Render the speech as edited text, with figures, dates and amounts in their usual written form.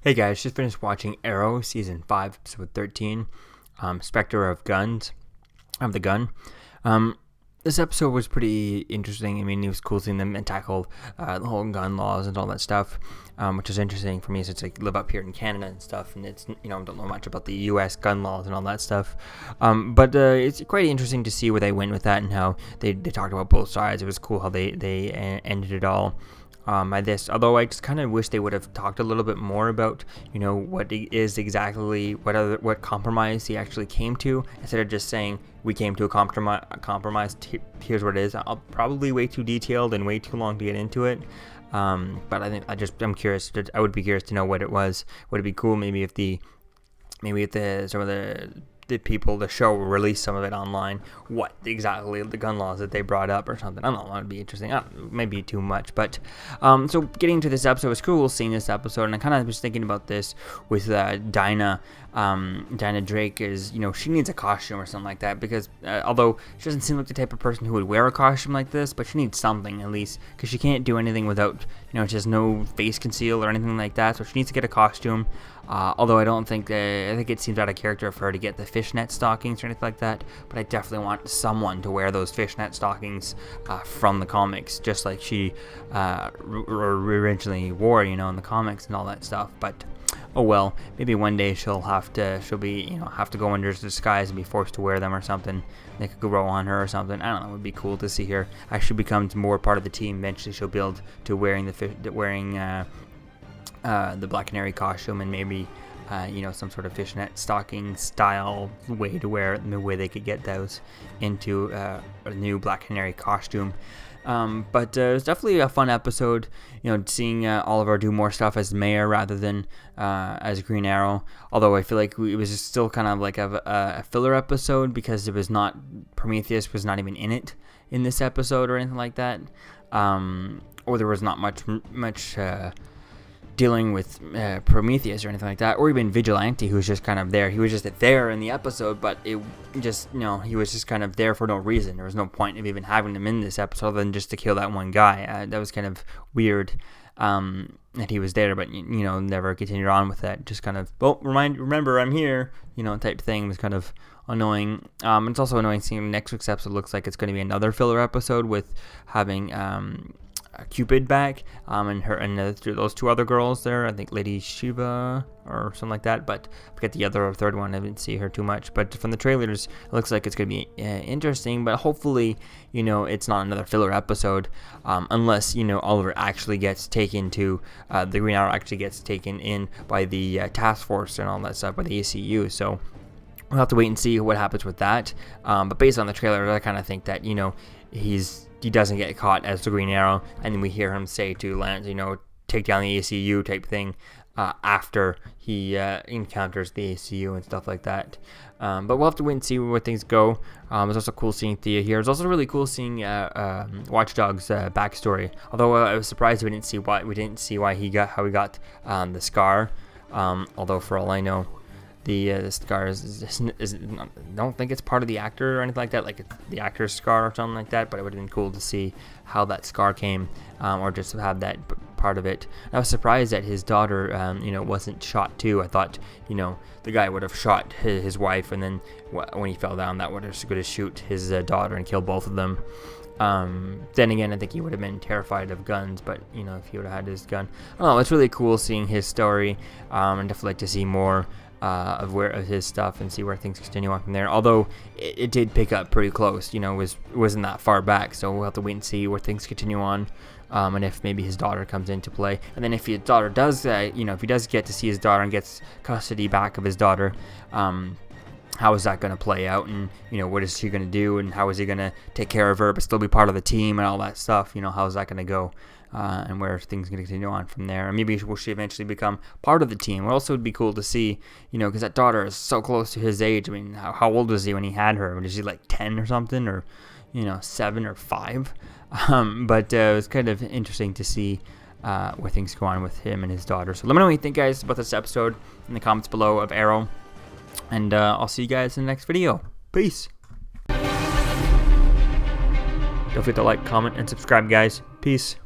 Hey guys, just finished watching Arrow Season 5, Episode 13, Spector of the Gun. This episode was pretty interesting. I mean, it was cool seeing them tackle the whole gun laws and all that stuff, which is interesting for me since I live up here in Canada and stuff, and it's, I don't know much about the U.S. gun laws and all that stuff. But it's quite interesting to see where they went with that and how they talked about both sides. It was cool how they ended it all. By this, although I just kind of wish they would have talked a little bit more about, what is exactly what compromise he actually came to, instead of just saying we came to a compromise. Here's what it is. I'll probably way too detailed and way too long to get into it. But I'm curious. I would be curious to know what it was. Would it be cool maybe if some of the people, the show, release some of it online, what exactly the gun laws that they brought up or something. I don't know, that would be interesting. Maybe too much, but so getting to this episode, it was cool seeing this episode, and I kind of was thinking about this with Dinah Drake. Is, she needs a costume or something like that, because although she doesn't seem like the type of person who would wear a costume like this, but she needs something at least, because she can't do anything without, she has no face conceal or anything like that, so she needs to get a costume. Although I think it seems out of character for her to get the fishnet stockings or anything like that, but I definitely want someone to wear those fishnet stockings from the comics, just like she originally wore, in the comics and all that stuff. But oh well, maybe one day she'll have to go under disguise and be forced to wear them or something. They could grow on her or something. I don't know. It would be cool to see her actually become more part of the team. Eventually, she'll build to wearing the Black Canary costume, and maybe some sort of fishnet stocking style way to wear it, the way they could get those into a new Black Canary costume. But it was definitely a fun episode, seeing Oliver do more stuff as Mayor rather than as Green Arrow. Although I feel like it was just still kind of like a filler episode, because Prometheus was not even in this episode or anything like that, or there was not much dealing with Prometheus or anything like that, or even Vigilante, who was just kind of there. He was just there in the episode, but it just, he was just kind of there for no reason. There was no point of even having him in this episode other than just to kill that one guy. That was kind of weird that he was there, but never continued on with that. Just kind of, remember I'm here, type thing. Was kind of annoying. It's also annoying seeing next week's episode looks like it's going to be another filler episode with having Cupid back, and her and those two other girls there. I think Lady Shiva or something like that, but I forget the third one. I didn't see her too much, but from the trailers, it looks like it's going to be interesting. But hopefully, it's not another filler episode, unless Oliver actually gets taken to the Green Arrow actually gets taken in by the task force and all that stuff, by the ACU. So we'll have to wait and see what happens with that. But based on the trailer, I kind of think that he doesn't get caught as the Green Arrow, and then we hear him say to Lance, take down the ACU type thing after he encounters the ACU and stuff like that. But we'll have to wait and see where things go. It was also cool seeing Thea here. It was also really cool seeing Watch Dog's backstory. Although I was surprised we didn't see how he got the scar. Although for all I know, the scar is I don't think it's part of the actor or anything like that, like the actor's scar or something like that, but it would have been cool to see how that scar came, or just to have that part of it. I was surprised that his daughter wasn't shot too. I thought the guy would have shot his wife, and then when he fell down, that would have going to shoot his daughter and kill both of them. Then again, I think he would have been terrified of guns, but if he would have had his gun, it's really cool seeing his story, and definitely like to see more of his stuff and see where things continue on from there. Although it did pick up pretty close, wasn't that far back, so we'll have to wait and see where things continue on, and if maybe his daughter comes into play, and then if his daughter does, if he does get to see his daughter and gets custody back of his daughter, how is that going to play out, and what is she going to do, and how is he going to take care of her but still be part of the team and all that stuff? How is that going to go? And where things going to continue on from there. And maybe will she eventually become part of the team? It also would be cool to see, because that daughter is so close to his age. I mean, how old was he when he had her? Was he like 10 or something, or 7 or 5? But it was kind of interesting to see where things go on with him and his daughter. So let me know what you think, guys, about this episode in the comments below of Arrow. And I'll see you guys in the next video. Peace. Don't forget to like, comment, and subscribe, guys. Peace.